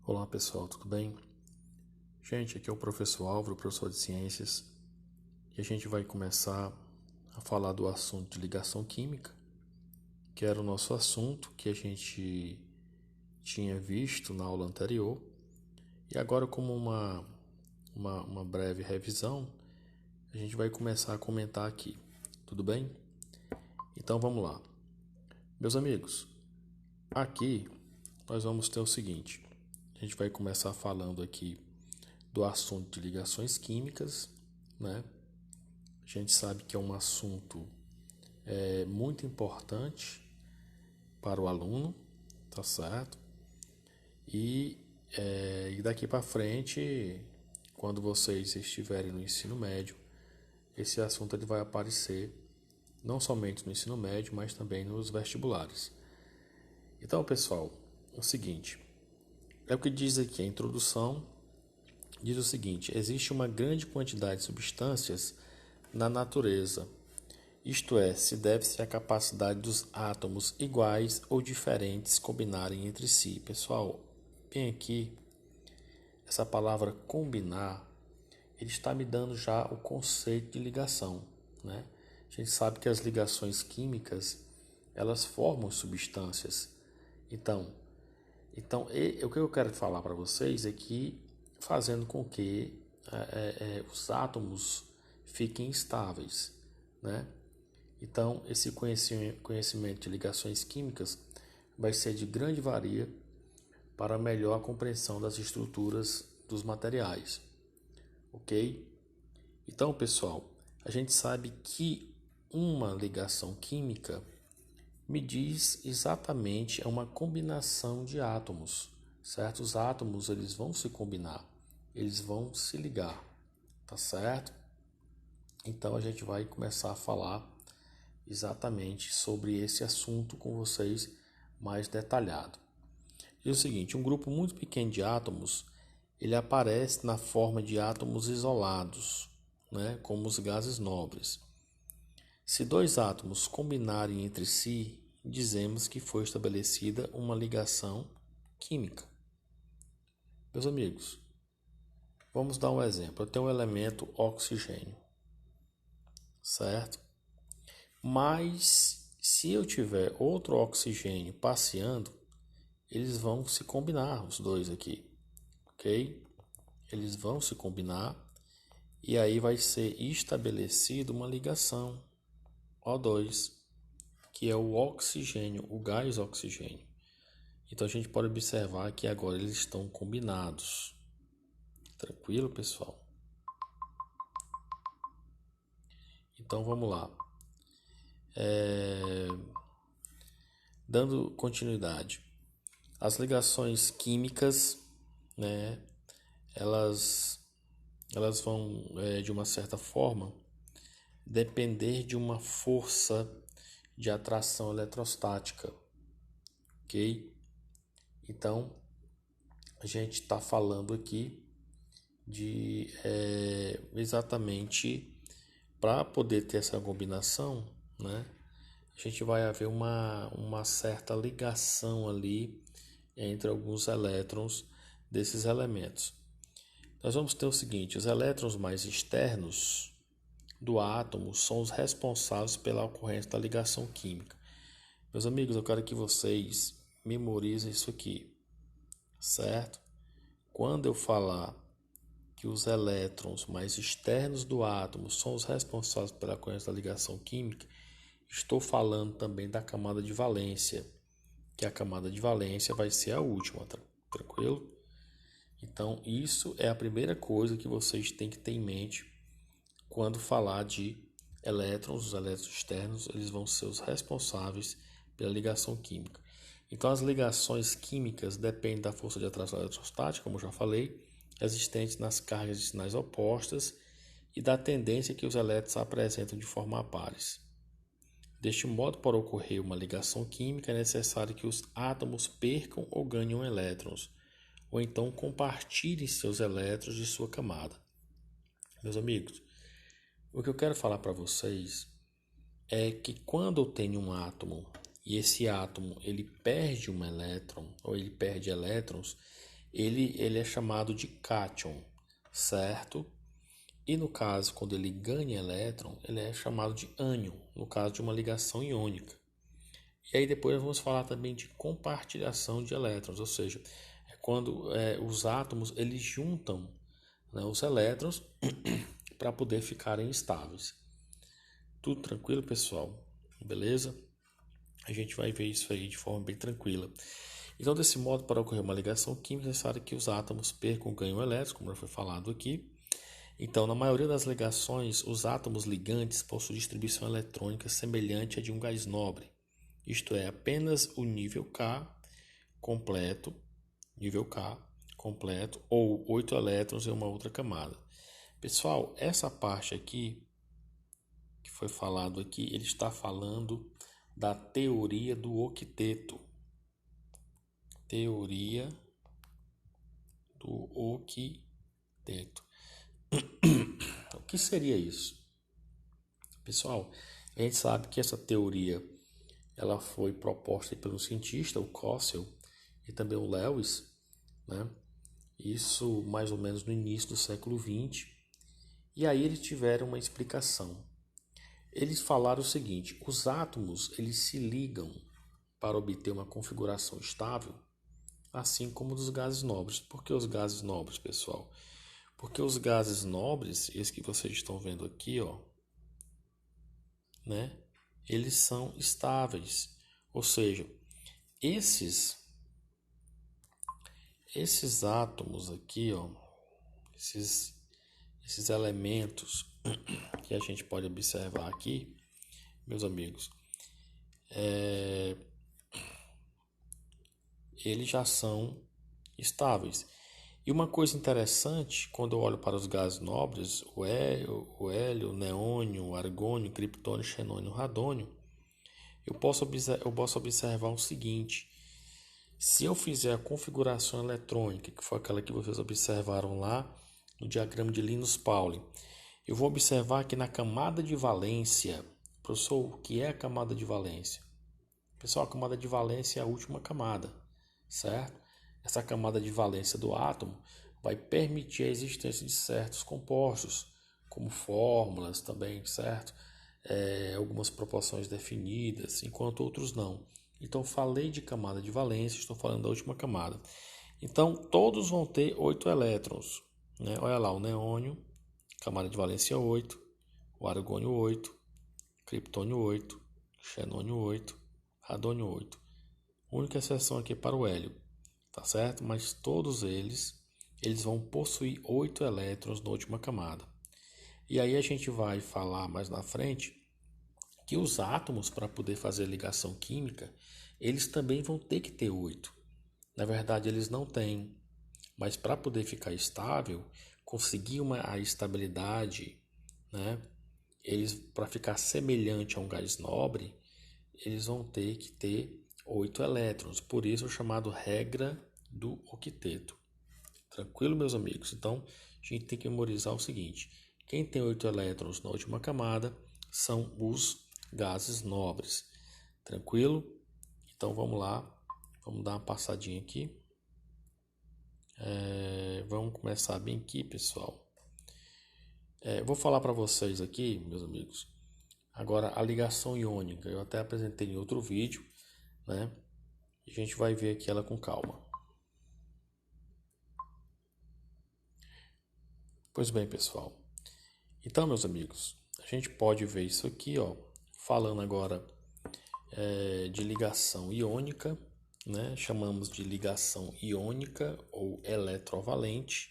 Olá pessoal, tudo bem? Gente, aqui é o professor Álvaro, professor de ciências, e a gente vai começar a falar do assunto de ligação química, que era o nosso assunto que a gente tinha visto na aula anterior, e agora, como uma breve revisão, a gente vai começar a comentar aqui, tudo bem? Então vamos lá. Meus amigos, aqui nós vamos ter o seguinte: a gente vai começar falando aqui do assunto de ligações químicas, né? A gente sabe que é um assunto muito importante para o aluno, tá certo? E daqui para frente, quando vocês estiverem no ensino médio, esse assunto ele vai aparecer não somente no ensino médio, mas também nos vestibulares. Então, pessoal, é o seguinte, é o que diz aqui a introdução. Diz o seguinte: existe uma grande quantidade de substâncias na natureza, isto é, se deve-se à capacidade dos átomos iguais ou diferentes combinarem entre si. Pessoal, bem aqui, essa palavra combinar, ele está me dando já o conceito de ligação, né? A gente sabe que as ligações químicas, elas formam substâncias. Então, o que eu quero falar para vocês é que fazendo com que os átomos fiquem estáveis, né? Então, esse conhecimento de ligações químicas vai ser de grande valia para melhor compreensão das estruturas dos materiais, ok? Então, pessoal, a gente sabe que uma ligação química me diz exatamente é uma combinação de átomos, certo? Os átomos eles vão se combinar, eles vão se ligar, tá certo? Então a gente vai começar a falar exatamente sobre esse assunto com vocês mais detalhado. E o seguinte, um grupo muito pequeno de átomos, ele aparece na forma de átomos isolados, né, como os gases nobres. Se dois átomos combinarem entre si, dizemos que foi estabelecida uma ligação química. Meus amigos, vamos dar um exemplo. Eu tenho o elemento oxigênio, certo? Mas se eu tiver outro oxigênio passeando, eles vão se combinar, os dois aqui, ok? Eles vão se combinar e aí vai ser estabelecida uma ligação O2, que é o oxigênio, o gás oxigênio. Então a gente pode observar que agora eles estão combinados. Tranquilo, pessoal? Então vamos lá. Dando continuidade. As ligações químicas, né, elas vão, de uma certa forma, depender de uma força de atração eletrostática, ok? Então, a gente está falando aqui de exatamente para poder ter essa combinação, né? A gente vai haver uma certa ligação ali entre alguns elétrons desses elementos. Nós vamos ter o seguinte: os elétrons mais externos do átomo são os responsáveis pela ocorrência da ligação química. Meus amigos, eu quero que vocês memorizem isso aqui, certo? Quando eu falar que os elétrons mais externos do átomo são os responsáveis pela ocorrência da ligação química, estou falando também da camada de valência, que a camada de valência vai ser a última, tranquilo? Então, isso é a primeira coisa que vocês têm que ter em mente quando falar de elétrons. Os elétrons externos, eles vão ser os responsáveis pela ligação química. Então, as ligações químicas dependem da força de atração eletrostática, como eu já falei, existente nas cargas de sinais opostas e da tendência que os elétrons apresentam de formar pares. Deste modo, para ocorrer uma ligação química, é necessário que os átomos percam ou ganhem elétrons, ou então compartilhem seus elétrons de sua camada. Meus amigos, o que eu quero falar para vocês é que quando eu tenho um átomo e esse átomo ele perde um elétron ou ele perde elétrons, ele é chamado de cátion, certo? E no caso, quando ele ganha elétron, ele é chamado de ânion, no caso de uma ligação iônica. E aí depois vamos falar também de compartilhação de elétrons, ou seja, é quando os átomos eles juntam, né, os elétrons para poder ficarem estáveis. Tudo tranquilo, pessoal? Beleza? A gente vai ver isso aí de forma bem tranquila. Então, desse modo, para ocorrer uma ligação química, é necessário que os átomos percam ou ganhem elétrons, como já foi falado aqui. Então, na maioria das ligações, os átomos ligantes possuem distribuição eletrônica semelhante à de um gás nobre. Isto é, apenas o nível K completo, ou 8 elétrons em uma outra camada. Pessoal, essa parte aqui, que foi falado aqui, ele está falando da teoria do octeto. Teoria do octeto. O que seria isso? Pessoal, a gente sabe que essa teoria ela foi proposta pelo cientista, o Cossel, e também o Lewis, né? Isso mais ou menos no início do século XX. E aí eles tiveram uma explicação. Eles falaram o seguinte: os átomos eles se ligam para obter uma configuração estável, assim como dos gases nobres. Por que os gases nobres, pessoal? Porque os gases nobres, esses que vocês estão vendo aqui, ó, né? Eles são estáveis. Ou seja, esses átomos aqui, ó, esses elementos que a gente pode observar aqui, meus amigos, eles já são estáveis. E uma coisa interessante, quando eu olho para os gases nobres, o hélio, o neônio, o argônio, o criptônio, o xenônio, o radônio, eu posso observar o seguinte: se eu fizer a configuração eletrônica, que foi aquela que vocês observaram lá no diagrama de Linus-Pauling, eu vou observar que na camada de valência, professor, o que é a camada de valência? Pessoal, a camada de valência é a última camada, certo? Essa camada de valência do átomo vai permitir a existência de certos compostos, como fórmulas também, certo? Algumas proporções definidas, enquanto outros não. Então, falei de camada de valência, estou falando da última camada. Então, todos vão ter 8 elétrons, né? Olha lá, o neônio, camada de valência 8, o argônio 8, criptônio 8, xenônio 8, radônio 8. Única exceção aqui para o hélio, tá certo? Mas todos eles vão possuir 8 elétrons na última camada. E aí a gente vai falar mais na frente que os átomos, para poder fazer ligação química, eles também vão ter que ter 8. Na verdade, eles não têm, mas para poder ficar estável, conseguir a estabilidade, né? Eles, para ficar semelhante a um gás nobre, eles vão ter que ter 8 elétrons. Por isso é chamado regra do octeto. Tranquilo, meus amigos? Então, a gente tem que memorizar o seguinte: quem tem 8 elétrons na última camada são os gases nobres. Tranquilo? Então, vamos lá. Vamos dar uma passadinha aqui. Vamos começar bem aqui, pessoal. Vou falar para vocês aqui, meus amigos, agora a ligação iônica. Eu até apresentei em outro vídeo, né? A gente vai ver aqui ela com calma. Pois bem, pessoal. Então, meus amigos, a gente pode ver isso aqui, ó, falando agora de ligação iônica, né? Chamamos de ligação iônica ou eletrovalente,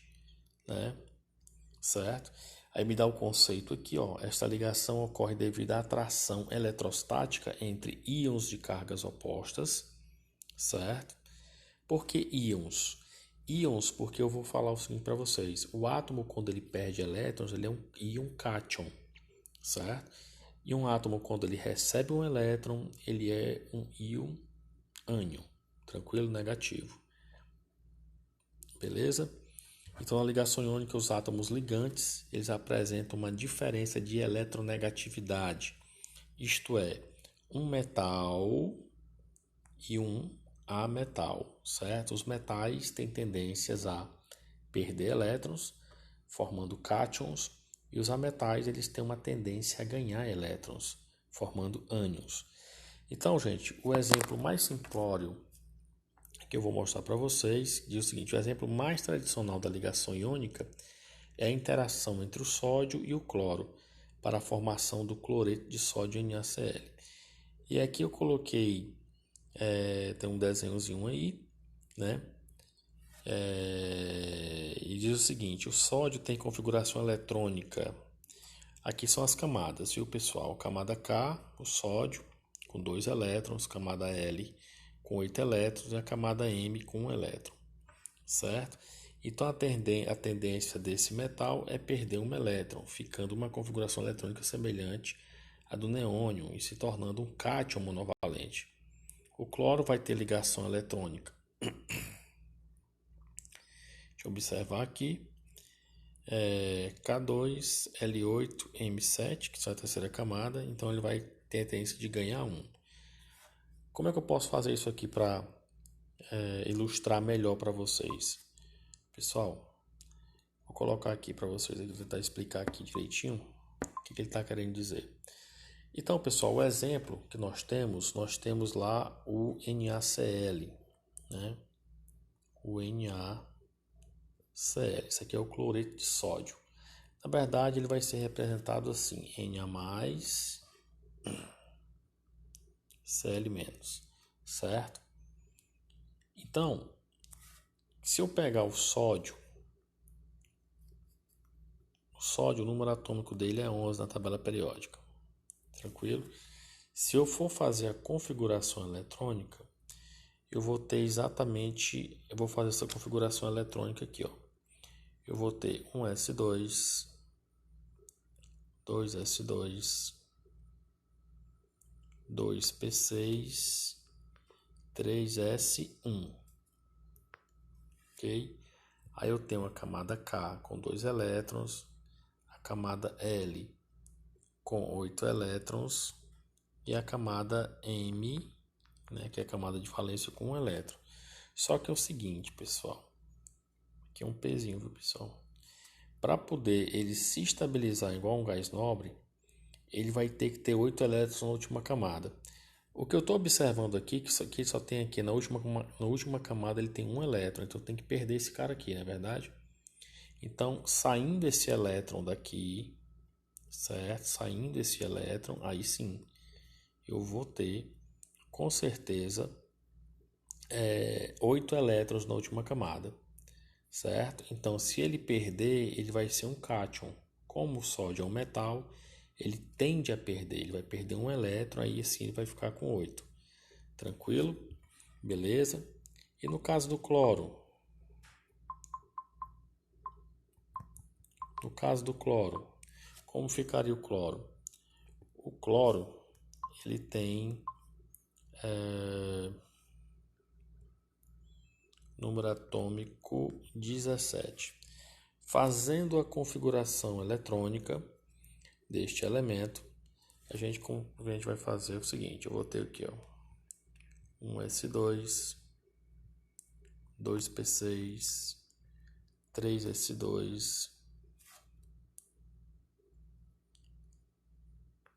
né? Certo? Aí me dá o conceito aqui, ó. Esta ligação ocorre devido à atração eletrostática entre íons de cargas opostas, certo? Por que íons? Íons, porque eu vou falar o seguinte para vocês: o átomo, quando ele perde elétrons, ele é um íon cátion, certo? E um átomo, quando ele recebe um elétron, ele é um íon ânion, tranquilo, negativo. Beleza? Então, na ligação iônica, os átomos ligantes, eles apresentam uma diferença de eletronegatividade. Isto é, um metal e um a metal, certo? Os metais têm tendências a perder elétrons, formando cátions, e os ametais eles têm uma tendência a ganhar elétrons, formando ânions. Então, gente, o exemplo mais simplório que eu vou mostrar para vocês diz o seguinte: o exemplo mais tradicional da ligação iônica é a interação entre o sódio e o cloro para a formação do cloreto de sódio NaCl. E aqui eu coloquei, tem um desenhozinho aí, né? E diz o seguinte: o sódio tem configuração eletrônica. Aqui são as camadas, viu, pessoal? Camada K, o sódio, com 2 elétrons, camada L com 8 elétrons e a camada M com 1 elétron, certo? Então a tendência desse metal é perder um elétron, ficando uma configuração eletrônica semelhante à do neônio e se tornando um cátion monovalente. O cloro vai ter ligação eletrônica. Deixa eu observar aqui. K2L8M7, que são a terceira camada, então ele vai ter a tendência de ganhar 1. Como é que eu posso fazer isso aqui para ilustrar melhor para vocês? Pessoal, vou colocar aqui para vocês, vou tentar explicar aqui direitinho o que ele está querendo dizer. Então, pessoal, o exemplo que nós temos lá o NaCl, né? O NaCl, isso aqui é o cloreto de sódio. Na verdade, ele vai ser representado assim, Na+, Cl-, certo? Então, se eu pegar o sódio, o número atômico dele é 11 na tabela periódica, tranquilo? Se eu for fazer a configuração eletrônica, eu vou fazer essa configuração eletrônica aqui, ó. Eu vou ter um S2, 2S2, 2P6, 3S1, ok? Aí eu tenho a camada K com 2 elétrons, a camada L com 8 elétrons e a camada M, né, que é a camada de valência com 1 elétron. Só que é o seguinte, pessoal, aqui é um pezinho, viu, pessoal? Para poder ele se estabilizar igual um gás nobre, ele vai ter que ter 8 elétrons na última camada. O que eu estou observando aqui, que isso aqui só tem aqui na última camada, ele tem 1 elétron, então tem que perder esse cara aqui, não é verdade? Então, saindo esse elétron daqui, certo? Saindo esse elétron, aí sim, eu vou ter, com certeza, 8 elétrons na última camada, certo? Então, se ele perder, ele vai ser um cátion. Como o sódio é um metal, ele tende a perder, ele vai perder um elétron, aí assim ele vai ficar com 8. Tranquilo? Beleza? E no caso do cloro? No caso do cloro, como ficaria o cloro? O cloro, ele tem número atômico 17. Fazendo a configuração eletrônica deste elemento, a gente vai fazer o seguinte: eu vou ter aqui, ó, um S2, 2P6, 3S2,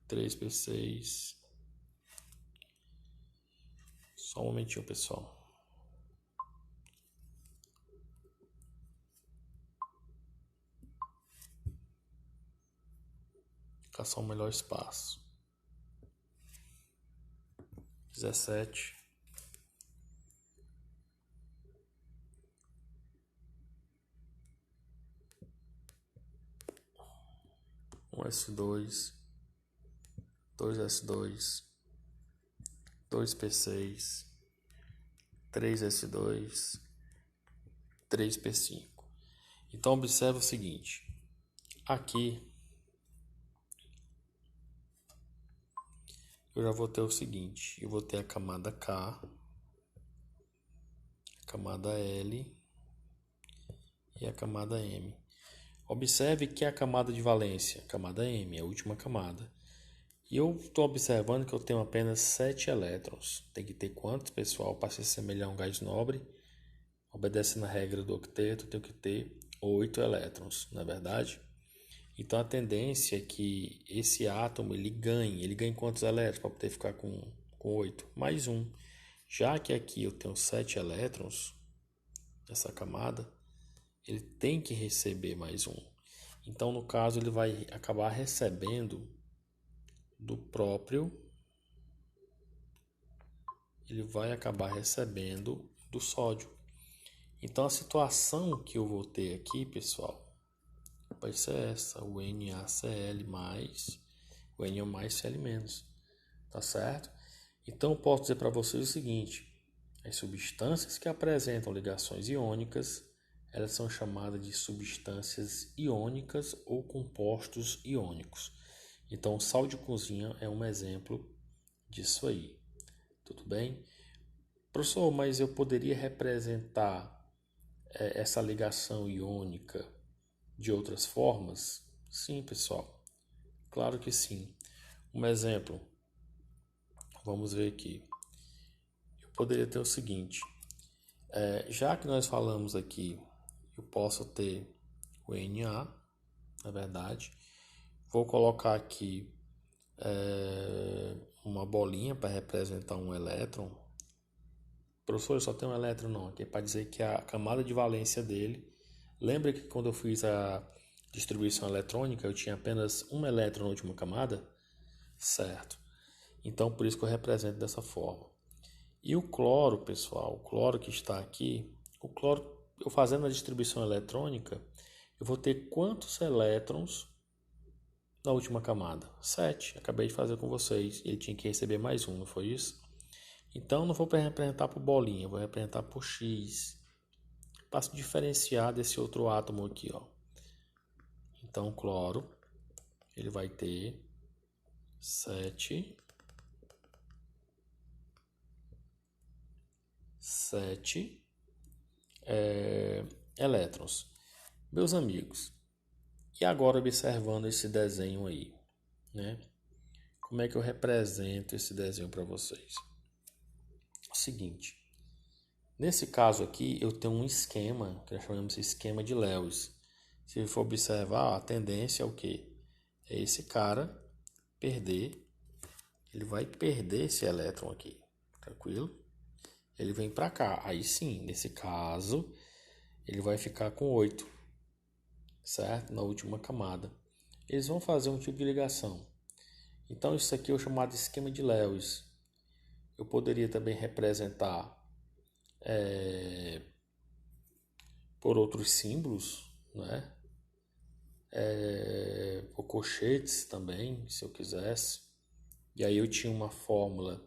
3P6. Só um momentinho, pessoal. Caçar um melhor espaço. 17. Um S2, 2S2, 2P6, 3S2, 3P5. Então observe o seguinte: aqui eu já vou ter o seguinte, eu vou ter a camada K, a camada L e a camada M. Observe que a camada de valência, a camada M, é a última camada, E eu estou observando que eu tenho apenas 7 elétrons. Tem que ter quantos, pessoal, para se assemelhar a um gás nobre? Obedecendo a regra do octeto, eu tenho que ter 8 elétrons, não é verdade? Então a tendência é que esse átomo ele ganhe quantos elétrons para poder ficar com 8? Mais um. Já que aqui eu tenho 7 elétrons nessa camada, ele tem que receber mais um. Então no caso ele vai acabar recebendo do próprio, ele vai acabar recebendo do sódio. Então a situação que eu vou ter aqui, pessoal, vai ser essa, o NaCl mais o Na mais Cl menos, tá certo? Então eu posso dizer para vocês o seguinte: as substâncias que apresentam ligações iônicas, elas são chamadas de substâncias iônicas ou compostos iônicos. Então o sal de cozinha é um exemplo disso aí, tudo bem? Professor, mas eu poderia representar essa ligação iônica de outras formas? Sim, pessoal, claro que sim. Um exemplo, vamos ver aqui. Eu poderia ter o seguinte: já que nós falamos aqui, eu posso ter o Na, na verdade. Vou colocar aqui uma bolinha para representar um elétron. Professor, só tem um elétron não, aqui é para dizer que a camada de valência dele. Lembra que quando eu fiz a distribuição eletrônica eu tinha apenas um elétron na última camada? Certo. Então por isso que eu represento dessa forma. E o cloro, pessoal, o cloro que está aqui, o cloro, eu fazendo a distribuição eletrônica, eu vou ter quantos elétrons na última camada? 7. Acabei de fazer com vocês. Ele tinha que receber mais um, não foi isso? Então não vou representar por bolinha, vou representar por X. Para se diferenciar desse outro átomo aqui, ó. Então o cloro, ele vai ter 7 elétrons. Meus amigos, e agora observando esse desenho aí, né? Como é que eu represento esse desenho para vocês? O seguinte, nesse caso aqui eu tenho um esquema, que nós chamamos de esquema de Lewis. Se for observar, a tendência é o quê? É esse cara perder, ele vai perder esse elétron aqui, tranquilo? Ele vem para cá, aí sim, nesse caso, ele vai ficar com 8, certo? Na última camada. Eles vão fazer um tipo de ligação. Então isso aqui é o chamado esquema de Lewis. Eu poderia também representar por outros símbolos, né? Por colchetes também, se eu quisesse. E aí eu tinha uma fórmula,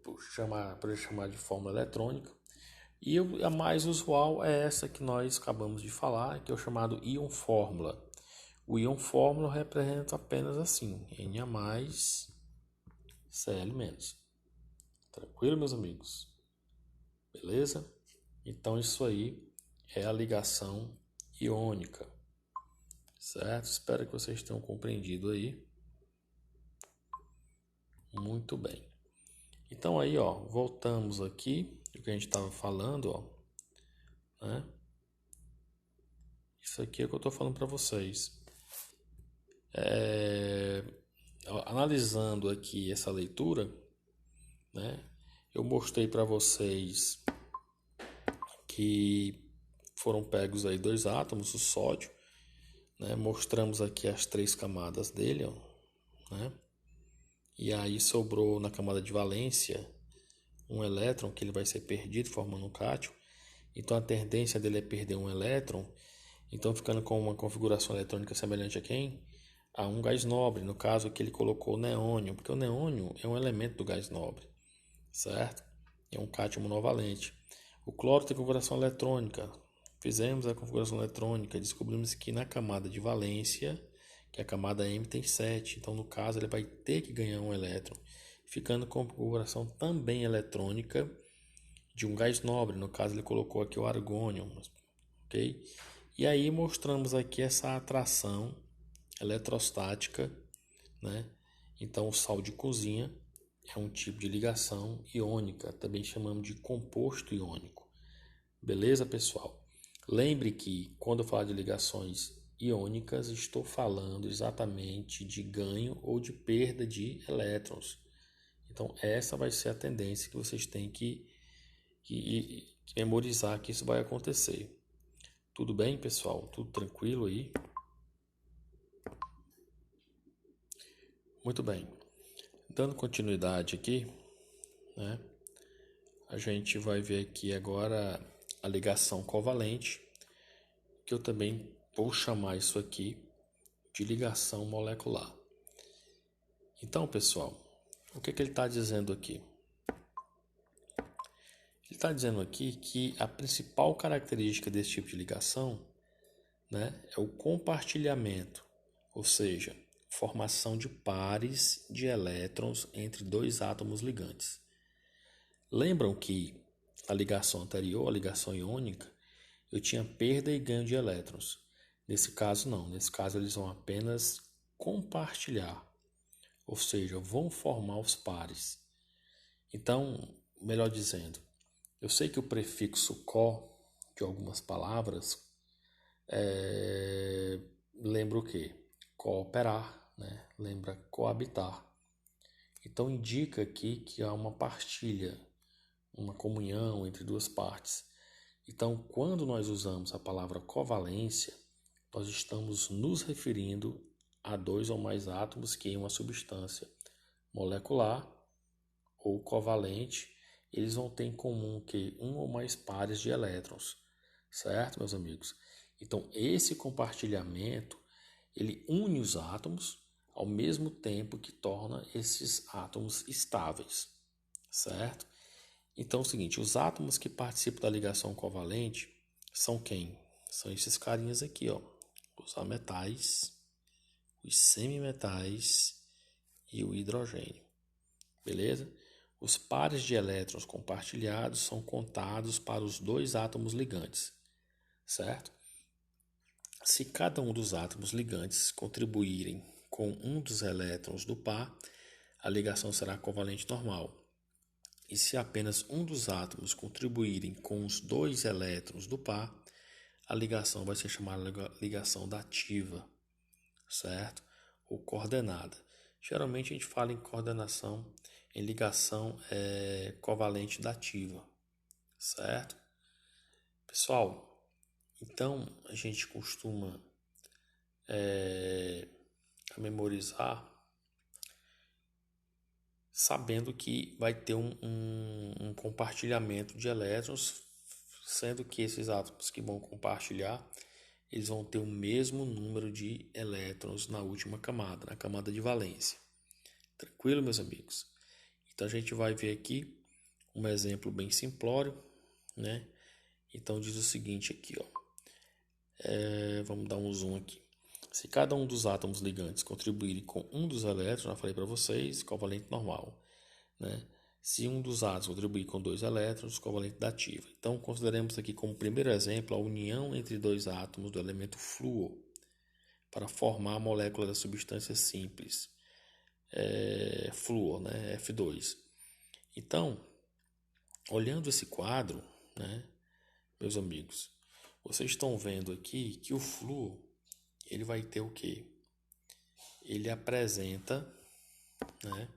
poderia chamar de fórmula eletrônica. E a mais usual é essa que nós acabamos de falar, que é o chamado íon fórmula. O íon fórmula representa apenas assim, Na mais Cl menos. Tranquilo, meus amigos? Beleza? Então isso aí é a ligação iônica, certo? Espero que vocês tenham compreendido aí. Muito bem. Então aí, ó, voltamos aqui do que a gente estava falando, ó, né? Isso aqui é o que eu estou falando para vocês. Analisando aqui essa leitura, né? Eu mostrei para vocês que foram pegos aí 2 átomos, o sódio, né? Mostramos aqui as 3 camadas dele, ó, né? E aí sobrou na camada de valência um elétron que ele vai ser perdido formando um cátion. Então a tendência dele é perder um elétron, então ficando com uma configuração eletrônica semelhante a quem? A um gás nobre, no caso aqui ele colocou o neônio, porque o neônio é um elemento do gás nobre, certo? É um cátion monovalente. O cloro tem configuração eletrônica. Fizemos a configuração eletrônica, descobrimos que na camada de valência, que a camada M tem 7, então no caso ele vai ter que ganhar um elétron, ficando com configuração também eletrônica de um gás nobre, no caso ele colocou aqui o argônio, ok? E aí mostramos aqui essa atração eletrostática, né, Então, o sal de cozinha é um tipo de ligação iônica, também chamamos de composto iônico. Beleza, pessoal? Lembre que quando eu falar de ligações iônicas, estou falando exatamente de ganho ou de perda de elétrons. Então, essa vai ser a tendência que vocês têm que memorizar que isso vai acontecer. Tudo bem, pessoal? Tudo tranquilo aí? Muito bem. Dando continuidade aqui, né? A gente vai ver aqui agora a ligação covalente, que eu também vou chamar isso aqui de ligação molecular. Então, pessoal, o que ele está dizendo aqui? Ele está dizendo aqui que a principal característica desse tipo de ligação, né, é o compartilhamento, ou seja, formação de pares de elétrons entre dois átomos ligantes. Lembram que a ligação anterior, a ligação iônica, eu tinha perda e ganho de elétrons. Nesse caso, não. Nesse caso, eles vão apenas compartilhar, ou seja, vão formar os pares. Então, melhor dizendo, eu sei que o prefixo co de algumas palavras lembra o quê? Cooperar, né? Lembra coabitar. Então, indica aqui que há uma partilha, uma comunhão entre duas partes. Então, quando nós usamos a palavra covalência, nós estamos nos referindo a dois ou mais átomos que em uma substância molecular ou covalente, eles vão ter em comum que um ou mais pares de elétrons, certo, meus amigos? Então, esse compartilhamento, ele une os átomos ao mesmo tempo que torna esses átomos estáveis, certo? Então é o seguinte, os átomos que participam da ligação covalente são quem? São esses carinhas aqui, ó, os ametais, os semimetais e o hidrogênio, beleza? Os pares de elétrons compartilhados são contados para os dois átomos ligantes, certo? Se cada um dos átomos ligantes contribuírem com um dos elétrons do par, a ligação será covalente normal. E se apenas um dos átomos contribuírem com os dois elétrons do par, a ligação vai ser chamada ligação dativa, certo? Ou coordenada. Geralmente a gente fala em coordenação, em ligação covalente dativa, certo? Pessoal, então a gente costuma memorizar sabendo que vai ter um compartilhamento de elétrons, sendo que esses átomos que vão compartilhar, eles vão ter o mesmo número de elétrons na última camada, na camada de valência. Tranquilo, meus amigos? Então a gente vai ver aqui um exemplo bem simplório, né? Então diz o seguinte aqui, ó. Vamos dar um zoom aqui. Se cada um dos átomos ligantes contribuírem com um dos elétrons, já falei para vocês, covalente normal, né? Se um dos átomos contribuir com dois elétrons, covalente dativa. Então, consideremos aqui como primeiro exemplo a união entre dois átomos do elemento flúor para formar a molécula da substância simples, flúor, né? F2. Então, olhando esse quadro, né, meus amigos, vocês estão vendo aqui que o flúor ele vai ter o quê? Ele apresenta, né,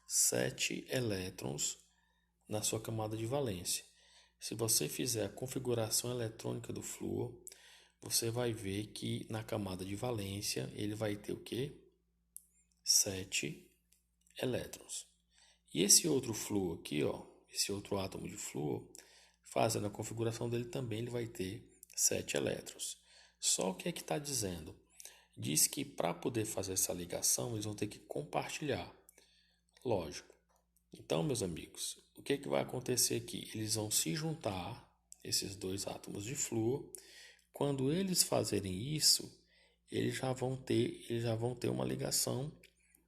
7 elétrons na sua camada de valência. Se você fizer a configuração eletrônica do flúor, você vai ver que na camada de valência ele vai ter o quê? 7 elétrons. E esse outro flúor aqui, ó, esse outro átomo de flúor, fazendo a configuração dele também ele vai ter 7 elétrons. Só o que é que está dizendo? Diz que para poder fazer essa ligação eles vão ter que compartilhar. Lógico. Então, meus amigos, o que é que vai acontecer aqui? Eles vão se juntar, esses dois átomos de flúor. Quando eles fazerem isso, eles já vão ter uma ligação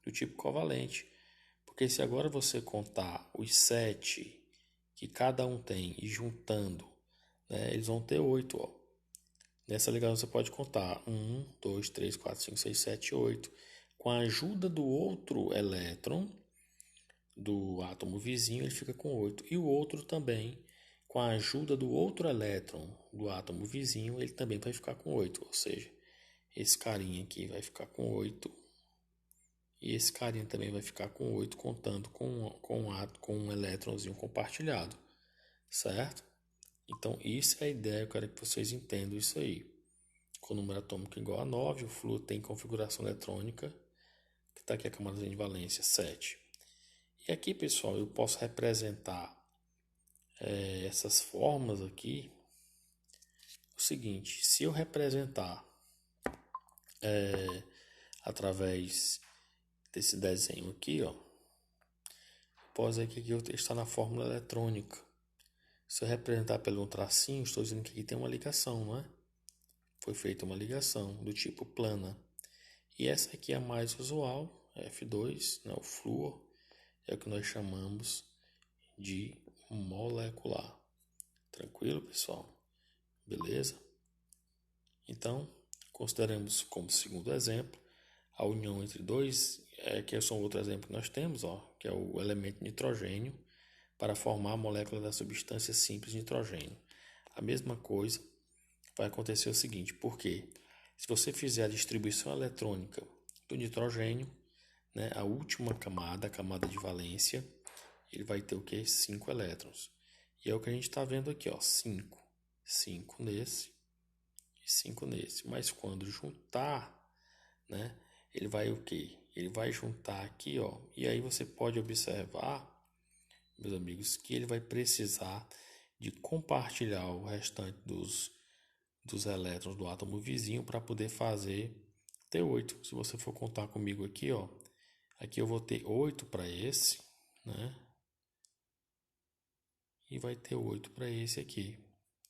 do tipo covalente. Porque se agora você contar os 7 que cada um tem e juntando, né, eles vão ter 8. Ó. Nessa ligação você pode contar 1, 2, 3, 4, 5, 6, 7, 8. Com a ajuda do outro elétron do átomo vizinho, ele fica com 8. E o outro também, com a ajuda do outro elétron do átomo vizinho, ele também vai ficar com 8. Ou seja, esse carinha aqui vai ficar com 8. E esse carinha também vai ficar com 8, contando com um elétronzinho compartilhado. Certo? Então, isso é a ideia. Eu quero que vocês entendam isso aí. Com o número atômico igual a 9, o flúor tem configuração eletrônica, que está aqui a camada de valência 7. E aqui, pessoal, eu posso representar essas formas aqui. O seguinte, se eu representar através desse desenho aqui, ó, posso dizer que aqui está na fórmula eletrônica. Se eu representar pelo um tracinho, estou dizendo que aqui tem uma ligação, não é? Foi feita uma ligação do tipo plana. E essa aqui é a mais usual, F2, né, o flúor, é o que nós chamamos de molecular. Tranquilo, pessoal? Beleza? Então, consideramos como segundo exemplo a união entre dois, que é só outro exemplo que nós temos, ó, que é o elemento nitrogênio, para formar a molécula da substância simples de nitrogênio. A mesma coisa vai acontecer o seguinte, porque se você fizer a distribuição eletrônica do nitrogênio, né, a última camada, a camada de valência, ele vai ter o que? 5 elétrons. E é o que a gente está vendo aqui, ó, 5. 5 nesse e 5 nesse. Mas quando juntar, né, ele vai o quê? Ele vai juntar aqui, ó, e aí você pode observar, meus amigos, que ele vai precisar de compartilhar o restante dos elétrons do átomo vizinho para poder fazer T8. Se você for contar comigo aqui, ó, aqui eu vou ter 8 para esse, né? E vai ter 8 para esse aqui,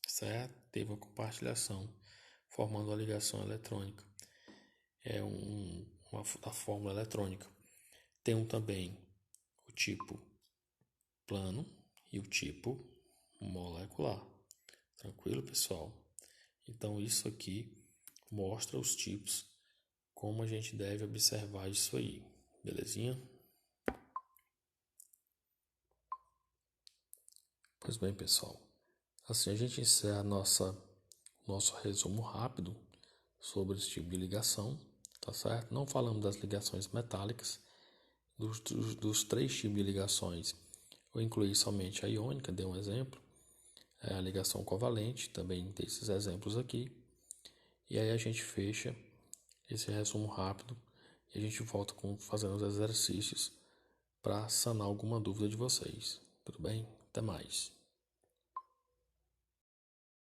certo? Teve uma compartilhação, formando a ligação eletrônica. É uma fórmula eletrônica. Tem também o tipo plano e o tipo molecular. Tranquilo, pessoal? Então, isso aqui mostra os tipos, como a gente deve observar isso aí. Belezinha? Pois bem, pessoal. Assim a gente encerra nosso resumo rápido sobre esse tipo de ligação, tá certo? Não falamos das ligações metálicas, dos 3 tipos de ligações. Eu incluí somente a iônica, dei um exemplo. A ligação covalente, também tem esses exemplos aqui. E aí a gente fecha esse resumo rápido e a gente volta fazendo os exercícios para sanar alguma dúvida de vocês. Tudo bem? Até mais.